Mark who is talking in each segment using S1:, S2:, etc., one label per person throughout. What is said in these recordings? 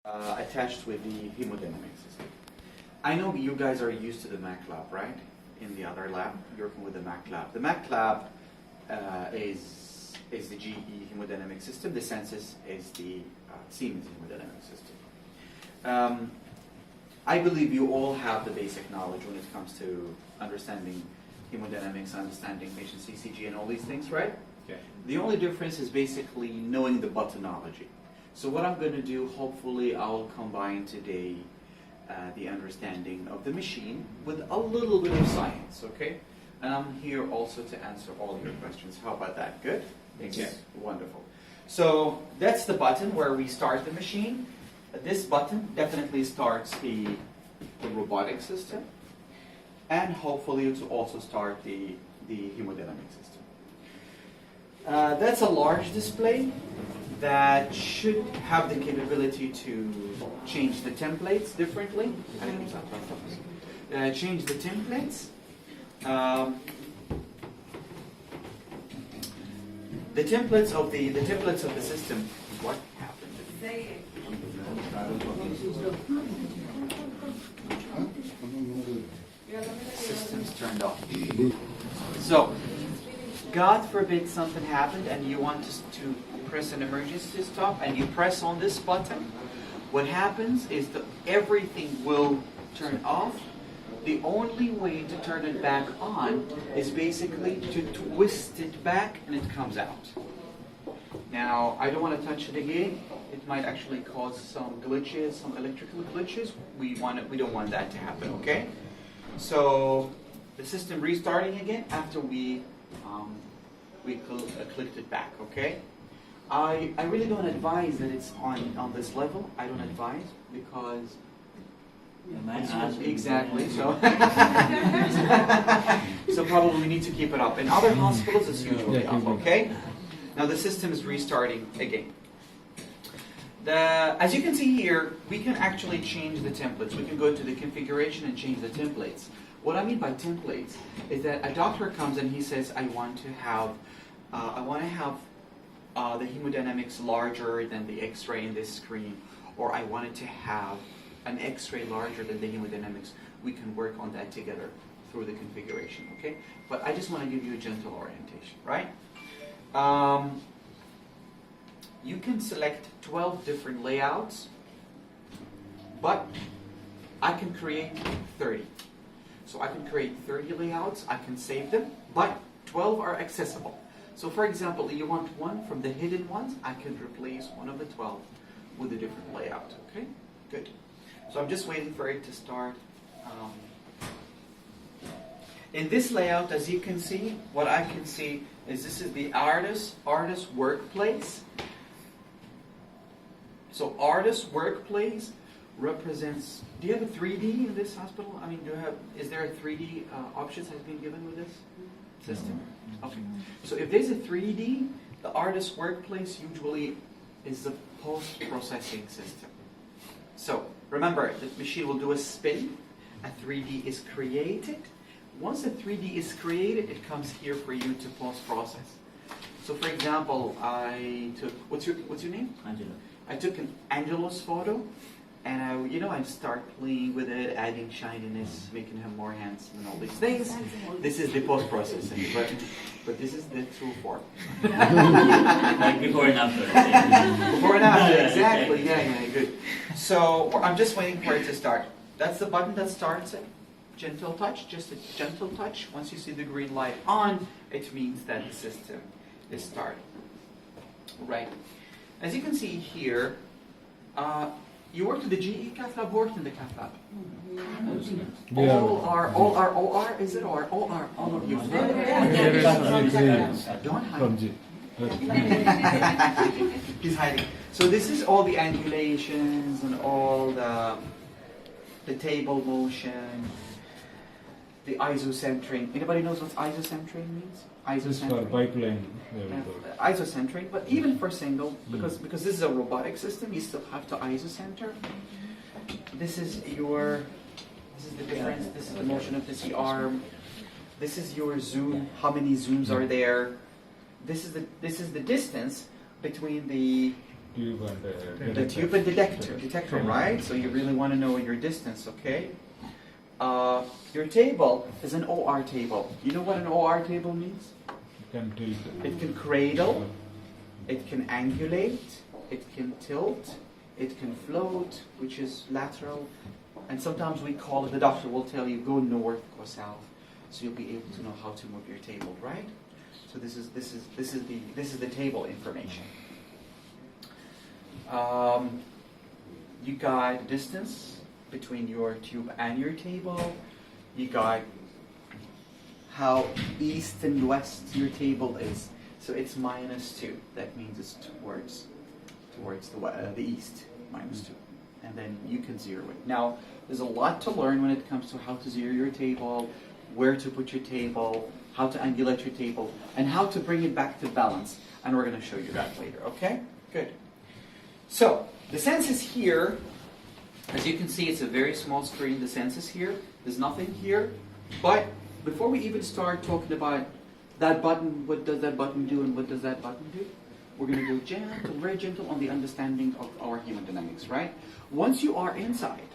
S1: attached with the hemodynamic system. I know you guys are used to the MATLAB, right? In the other lab, you're working with the MATLAB. The MATLAB is the GE hemodynamic system. The Census is the Siemens hemodynamic system. I believe you all have the basic knowledge when it comes to understanding hemodynamics, understanding patient CCG, and all these things, right?
S2: Okay.
S1: The only difference is basically knowing the buttonology. So what I'm going to do, hopefully I'll combine today the understanding of the machine with a little bit of science, okay? And I'm here also to answer all your questions. How about that? Good?
S2: Thank you.
S1: Wonderful. So that's the button where we start the machine. This button definitely starts the robotic system, and hopefully it will also start the hemodynamic system. That's a large display that should have the capability to change the templates differently. Change the templates. The templates of the system. What happened? System's turned off. So, God forbid something happened and you want to press an emergency stop and you press on this button, what happens is that everything will turn off. The only way to turn it back on is basically to twist it back and it comes out. Now, I don't want to touch it again. It might actually cause some glitches, some electrical glitches. We don't want that to happen, okay? So, the system restarting again after we clicked it back, okay? I really don't advise that it's on this level. I don't advise because exactly. So so probably we need to keep it up. In other hospitals, it's usually up, okay? Now the system is restarting again. As you can see here, we can actually change the templates. We can go to the configuration and change the templates. What I mean by templates is that a doctor comes and he says, I want to have the hemodynamics larger than the X-ray in this screen, or I wanted to have an X-ray larger than the hemodynamics. We can work on that together through the configuration, okay? But I just want to give you a gentle orientation, right? You can select 12 different layouts, but I can create 30. So I can create 30 layouts, I can save them, but 12 are accessible. So for example, if you want one from the hidden ones, I can replace one of the 12 with a different layout, okay? Good. So I'm just waiting for it to start. In this layout, as you can see, what I can see is this is the artist workplace. So artist workplace represents, do you have a 3D in this hospital? I mean, is there a 3D options has been given with this system? Okay. So if there's a 3D, the artist workplace usually is the post-processing system. So remember, the machine will do a spin, a 3D is created. Once a 3D is created, it comes here for you to post-process. So for example, I took, what's your name?
S2: Angelo.
S1: I took an Angelo's photo, and I start playing with it, adding shininess, making him more handsome, and all these things. This is the post-processing, but this is the true form.
S2: Like before and after.
S1: Before and after, exactly. Yeah, good. So I'm just waiting for it to start. That's the button that starts it. Gentle touch, just a gentle touch. Once you see the green light on, it means that the system is starting. Right. As you can see here, you worked with the GE cath lab, worked in the cath lab.
S3: Yeah.
S1: All are OR, is it? Or OR, all of you? Don't hide. He's hiding. So this is all the angulations and all the table motion, the isocentering. Anybody knows what isocentering means?
S3: For pipeline.
S1: Isocentering, but even for single, because this is a robotic system, you still have to isocenter. This is the difference. This is the motion of the C-arm. This is your zoom. How many zooms are there? This is the distance between the
S3: tube and
S1: The tube and detector, right? So you really want to know your distance, okay? Your table is an OR table. You know what an OR table means?
S3: can tilt.
S1: It can cradle, it can angulate, it can tilt, it can float, which is lateral, and sometimes we call it, the doctor will tell you, go north, go south, so you'll be able to know how to move your table, right? So this is the table information. You got distance between your tube and your table. You got how east and west your table is. So it's -2. That means it's towards the east, -2. And then you can zero it. Now, there's a lot to learn when it comes to how to zero your table, where to put your table, how to angulate your table, and how to bring it back to balance. And we're going to show you that later, okay? Good. So, the sensors here, as you can see, it's a very small screen, the sensors here. There's nothing here. But before we even start talking about that button, what does that button do and what does that button do, we're going to go gentle, very gentle on the understanding of our hemodynamics, right? Once you are inside,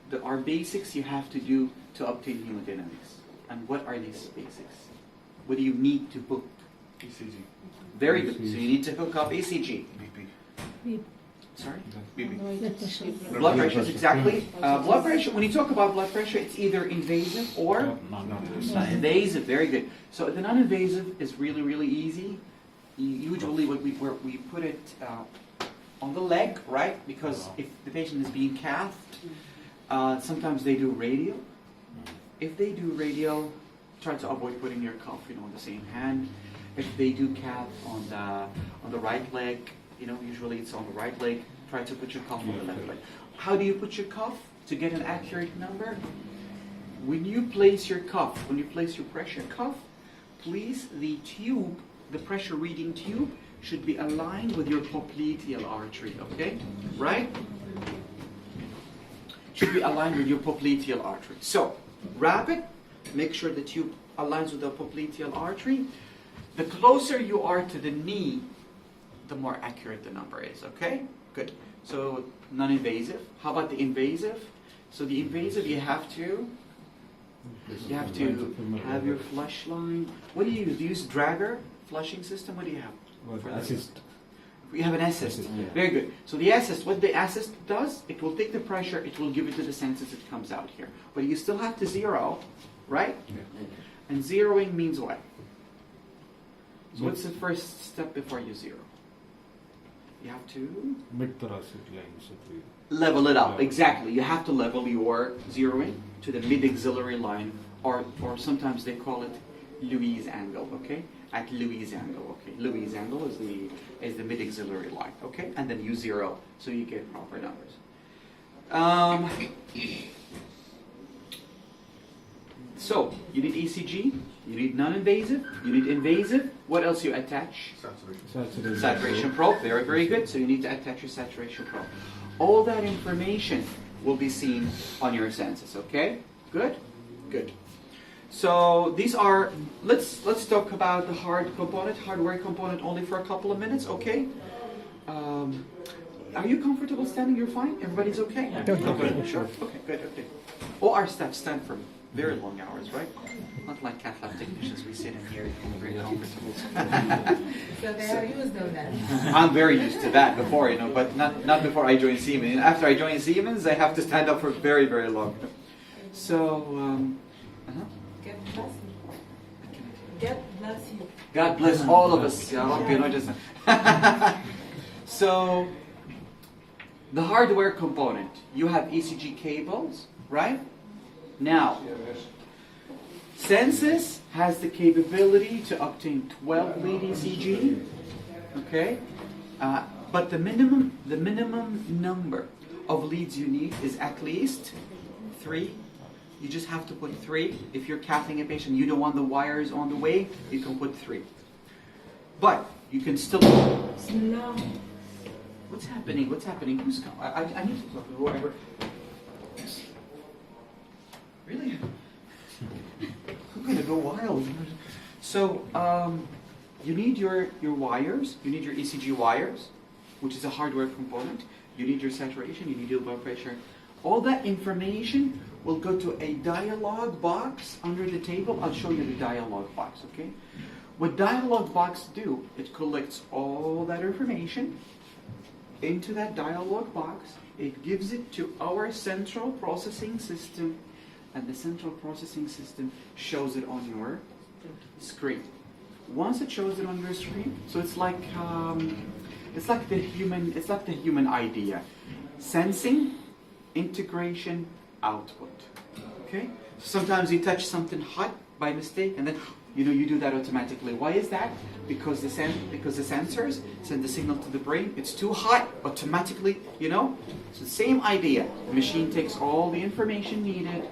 S1: there are basics you have to do to obtain hemodynamics. And what are these basics? What do you need to hook?
S4: ECG.
S1: Very good. So you need to hook up ECG.
S4: BP.
S1: Sorry?
S4: BP.
S1: Blood pressure is exactly. Blood pressure, when you talk about blood pressure, it's either invasive or non-invasive. Very good. So the non-invasive is really, really easy. Usually we put it on the leg, right? Because if the patient is being cathed, sometimes they do radial. If they do radial, try to avoid putting your cuff, on the same hand. If they do cath on the right leg, usually it's on the right leg, try to put your cuff on the left leg. How do you put your cuff to get an accurate number? When you place your cuff, when you place your pressure cuff, please, the tube, the pressure reading tube, should be aligned with your popliteal artery, okay? Right? Should be aligned with your popliteal artery. So, wrap it, make sure the tube aligns with the popliteal artery. The closer you are to the knee, the more accurate the number is, okay? Good. So, non-invasive. How about the invasive? So the invasive, you have to have your flush line. What do you use? Do you use dragger flushing system? What do you have?
S3: Assist.
S1: We have an assist.
S3: Yeah.
S1: Very good. So the assist, what the assist does, it will take the pressure, it will give it to the sensors, it comes out here. But you still have to zero, right?
S3: Yeah.
S1: And zeroing means what? So what's the first step before you zero? You have to
S3: Mid-thoracic line should be.
S1: level it up.
S3: Yeah.
S1: Exactly. You have to level your zeroing to the mid-axillary line, or sometimes they call it Louis angle, okay? At Louis angle, okay? Louis angle is the mid-axillary line, okay? And then you zero, so you get proper numbers. So, you need ECG, you need non-invasive, you need invasive. What else you attach? Saturation probe, very, very good. So you need to attach your saturation probe. All that information will be seen on your sensors, okay? Good? Good. So these are, let's talk about the hardware component only for a couple of minutes, okay? Are you comfortable standing? You're fine? Everybody's okay? Okay, sure. Okay, good, okay. OR staff stand for very long hours, right? Not like cath lab technicians, we sit in here and very comfortable.
S5: So they are used to that.
S1: I'm very used to that before, but not before I joined Siemens. After I joined Siemens, I have to stand up for very, very long. So,
S5: God bless you. God bless you.
S1: God bless all of us. Ya Rabbi, So, the hardware component. You have ECG cables, right? Now, Sensus has the capability to obtain 12 lead ECG, okay? But the minimum number of leads you need is at least 3. You just have to put 3. If you're cathing a patient, you don't want the wires on the way, you can put 3. But you can still.
S5: No.
S1: What's happening? What's happening? Who's coming? I need to talk to whoever. Really? I'm gonna go wild. So, you need your wires, you need your ECG wires, which is a hardware component. You need your saturation, you need your blood pressure. All that information will go to a dialog box under the table. I'll show you the dialog box, okay? What dialog box do, it collects all that information into that dialog box. It gives it to our central processing system, and the central processing system shows it on your screen. Once it shows it on your screen, so it's like the human idea: sensing, integration, output. Okay. Sometimes you touch something hot by mistake, and then you do that automatically. Why is that? Because the sensors send the signal to the brain. It's too hot, automatically. It's the same idea. The machine takes all the information needed.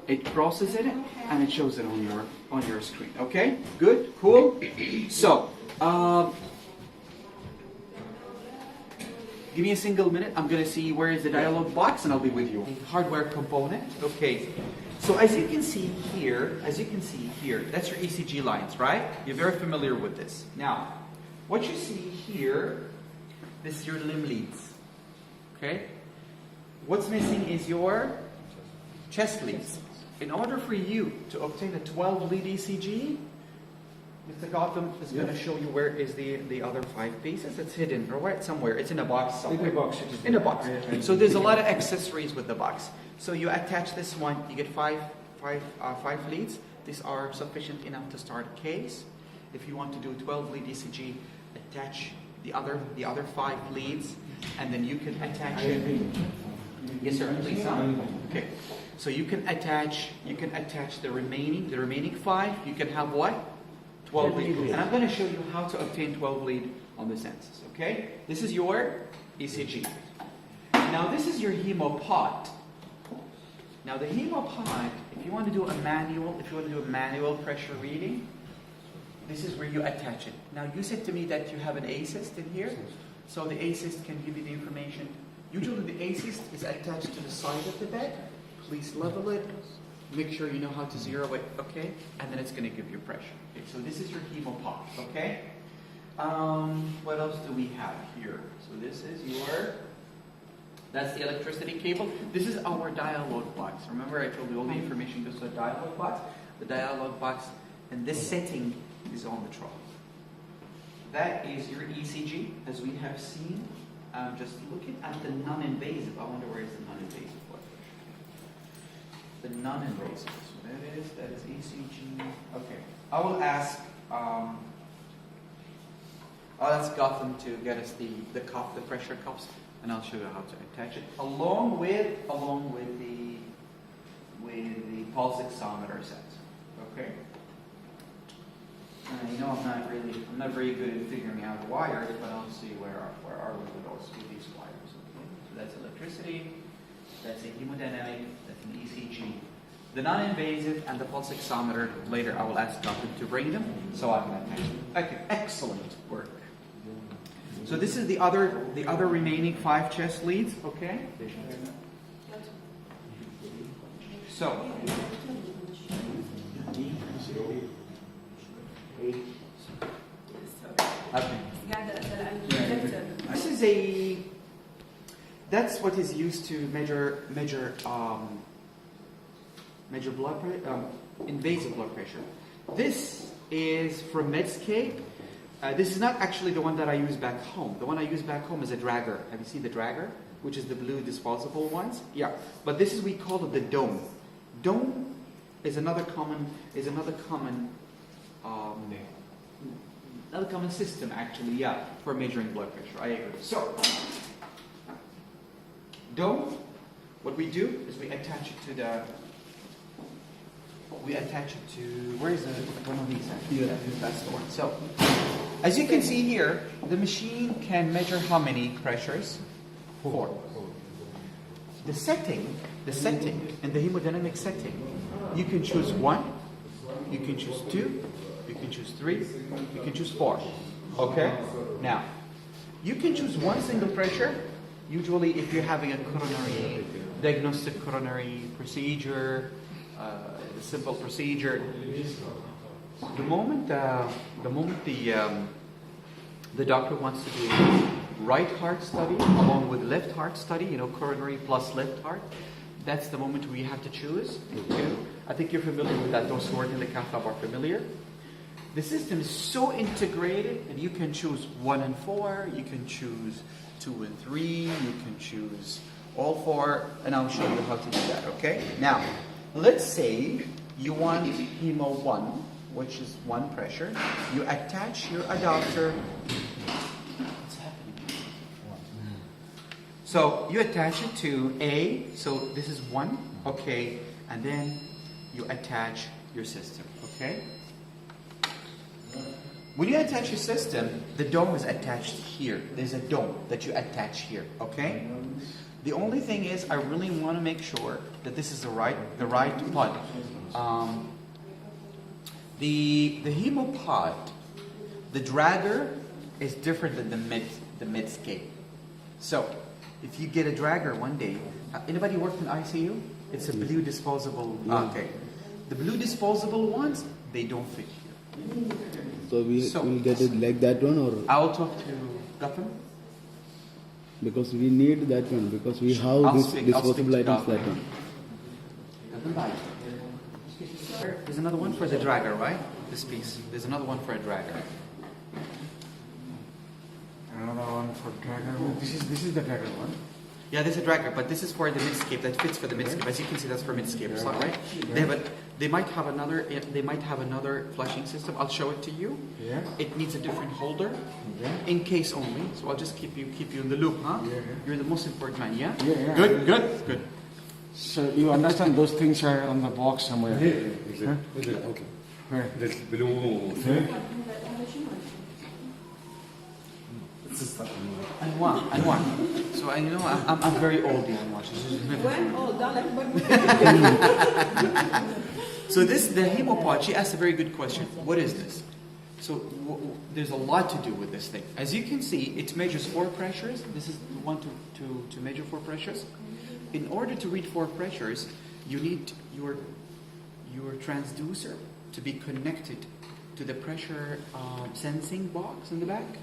S1: It processes it and it shows it on your screen. Okay, good, cool. So, give me a single minute. I'm gonna see where is the dialog box, and I'll be with you. Hardware component. Okay. So as you can see here, that's your ECG lines, right? You're very familiar with this. Now, what you see here, this is your limb leads. Okay. What's missing is your chest leads. In order for you to obtain a 12-lead ECG, Mr. Gotham is going to show you where is the other 5 pieces. It's hidden or right somewhere. It's in a box somewhere. In a box. So there's a lot of accessories with the box. So you attach this one. You get five leads. These are sufficient enough to start a case. If you want to do a 12-lead ECG, attach the other 5 leads, and then you can attach it. Yes, sir. Please. Okay. So you can attach the remaining 5. You can have what? 12 lead. And I'm going to show you how to obtain 12 lead on the census. Okay? This is your ECG. Now this is your hemopod. Now the hemopod, if you want to do a manual pressure reading, this is where you attach it. Now you said to me that you have an assist in here, so the assist can give you the information. Usually the assist is attached to the side of the bed. Please level it. Make sure you know how to zero it, okay? And then it's going to give you pressure. Okay, so this is your hemopod, okay? What else do we have here? So this is that's the electricity cable. This is our dialog box. Remember I told you all the information goes to a dialog box? The dialog box, and this setting is on the trough. That is your ECG, as we have seen. Just looking at the non-invasive. I wonder where is the non-invasive blood pressure. The non-invasive. So that is ECG. Okay. I will ask Gotham to get us the cuff, the pressure cuffs, and I'll show you how to attach it along with the pulse oximeter set. Okay. I'm not very good at figuring out wires, but I'll see where are we with these wires. Okay. So that's electricity, that's a hemodynamic, that's an ECG. The non-invasive and the pulse oximeter, later I will ask Gotham to bring them so I can attach them. Okay, excellent work. So this is the other remaining 5 chest leads, okay? So okay. That's what is used to measure blood pressure, invasive blood pressure. This is from Medscape. This is not actually the one that I use back home. The one I use back home is a Drager. Have you seen the Drager? Which is the blue disposable ones? Yeah. But this is, we call it the Dome. Dome is another common system actually, yeah, for measuring blood pressure. I agree. So, Dome, what we do is we attach it to where is one of these actually? Yeah, that's the one. So, as you can see here, the machine can measure how many pressures? 4. The setting, and the hemodynamic setting, you can choose 1, you can choose 2, you can choose 3, you can choose 4. Okay? Now, you can choose one single pressure. Usually, if you're having a diagnostic coronary procedure, a simple procedure, The moment the doctor wants to do right heart study along with left heart study, coronary plus left heart, that's the moment we have to choose. I think you're familiar with that. Those who work in the cath lab are familiar. The system is so integrated that you can choose 1 and 4, you can choose 2 and 3, you can choose all 4, and I'll show you how to do that, okay? Now, let's say you want hemo 1, which is 1 pressure. You attach your adapter. What's happening? So you attach it to A, so this is 1, okay, and then you attach your system, okay? When you attach your system, the dome is attached here. There's a dome that you attach here, okay? The only thing is, I really want to make sure that this is the right pod. The hemopod, the dragger is different than the midscape. So, if you get a dragger one day, anybody worked in ICU? It's a blue disposable. Okay, the blue disposable ones, they don't fit here.
S6: So we'll get it like that one, or
S1: I will talk to Gotham.
S6: because we need that one, because we have
S1: I'll
S6: this
S1: speak
S6: disposable
S1: to
S6: items
S1: Gotham.
S6: that one.
S1: Gotham, bye. There's another one for the dragger, right? This piece. There's another one for a dragger.
S3: Another one for dragger. This is the dragger one.
S1: Yeah, there's a dragger, but this is for the midscape. That fits for the midscape. As you can see, that's for midscape. It's not right. They might have another flushing system. I'll show it to you.
S3: Yeah.
S1: It needs a different holder,
S3: Yeah.
S1: in case only. So I'll just keep you in the loop, huh?
S3: Yeah.
S1: You're the most important man, yeah?
S3: Yeah.
S1: Good.
S3: So you understand those things are on the box somewhere.
S4: Okay.
S3: Where?
S4: There's blue.
S1: And one. So I'm very old, yeah.
S5: When old, darling,
S1: So the hemopod, she asked a very good question. What is this? So there's a lot to do with this thing. As you can see, it measures 4 pressures. This is the one to measure 4 pressures. In order to read 4 pressures, you need your transducer to be connected to the pressure sensing box in the back.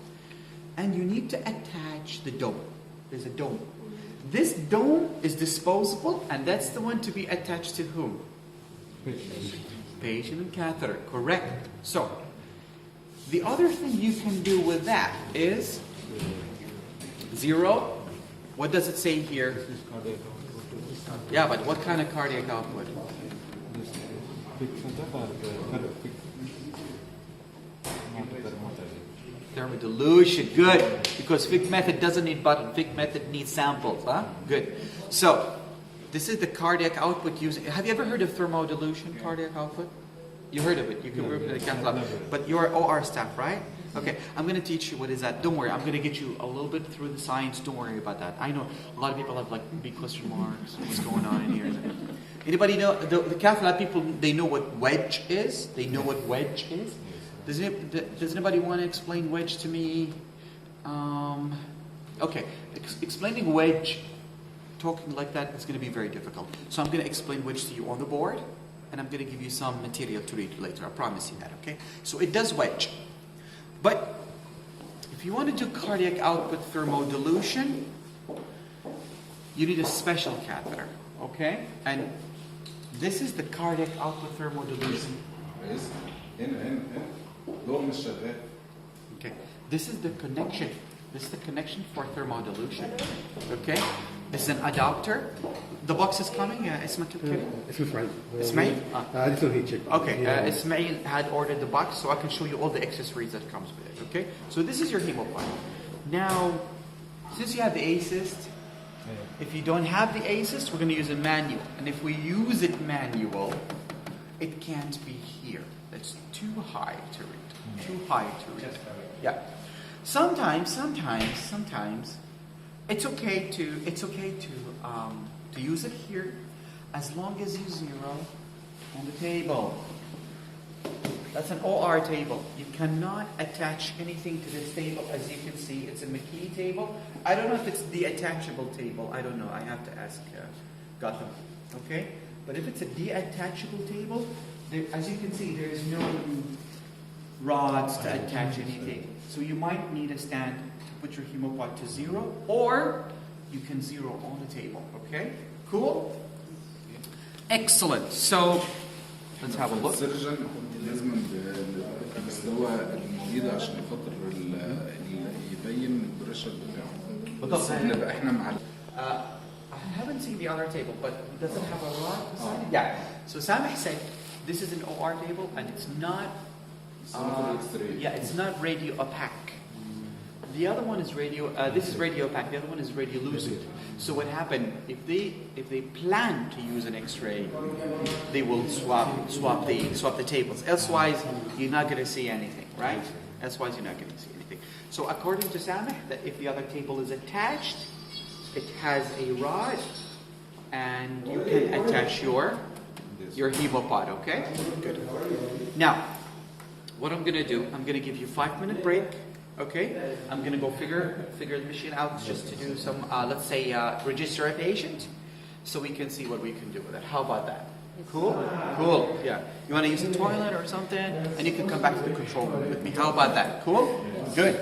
S1: And you need to attach the dome. There's a dome. This dome is disposable, and that's the one to be attached to whom? Patient and catheter. Correct. So, the other thing you can do with that is 0. What does it say here? Yeah, but what kind of cardiac output? Thermodilution, good. Because Fick method doesn't need button. Fick method needs samples, huh? Good. So, this is the cardiac output using. Have you ever heard of thermodilution, cardiac output? You heard of it. You can work in the cath lab. But you're OR staff, right? Okay, I'm going to teach you what is that. Don't worry, I'm going to get you a little bit through the science. Don't worry about that. I know a lot of people have like big question marks. What's going on in here? Anybody know, the cath lab people, they know what wedge is? They know what wedge is? Does anybody want to explain wedge to me? Okay, explaining wedge, talking like that, is going to be very difficult. So I'm going to explain wedge to you on the board, and I'm going to give you some material to read later. I promise you that, okay? So it does wedge. But if you want to do cardiac output thermodilution, you need a special catheter, okay? And this is the cardiac output thermodilution. Okay, this is the connection. This is the connection for thermodilution. Okay, this is an adapter. The box is coming. Ismail Karim? Ismail? Okay, Ismail had ordered the box, so I can show you all the accessories that comes with it. Okay, so this is your hemopod. Now, since you have the assist, if you don't have the assist, we're going to use a manual. And if we use it manual, it can't be here. That's too high to read. Too high to read. Yeah. Sometimes it's okay to use it here, as long as you zero on the table. That's an OR table. You cannot attach anything to this table. As you can see, it's a McKee table. I don't know if it's the attachable table. I don't know. I have to ask Gotham. Okay? But if it's a detachable table, as you can see, there is no rods to attach anything. So you might need a stand to put your hemopod to 0, or you can 0 on the table. Okay? Cool? Excellent. So let's have a look.
S7: السيرجن لازم بس هو المريض عشان خاطر يبين البريشر بتاعه. بس نبقى احنا مع
S1: I haven't seen the other table, but does it have a rod beside it? Yeah. So Sameh said this is an OR table and it's not. Yeah, it's not radio opaque. The other one is radio. This is radio opaque. The other one is radiolucent. So what happened if they plan to use an X-ray, they will swap the tables. Elsewise, you're not going to see anything, right? Elsewise, you're not going to see anything. So according to Sameh, that if the other table is attached, it has a rod, and you can attach your hemopod. Okay. Good. Now, what I'm going to do, I'm going to give you a 5-minute break. Okay, I'm going to go figure the machine out just to do some, let's say, register a patient, so we can see what we can do with it. How about that? Cool? Cool, yeah. You want to use a toilet or something? And you can come back to the control room with me. How about that? Cool? Good.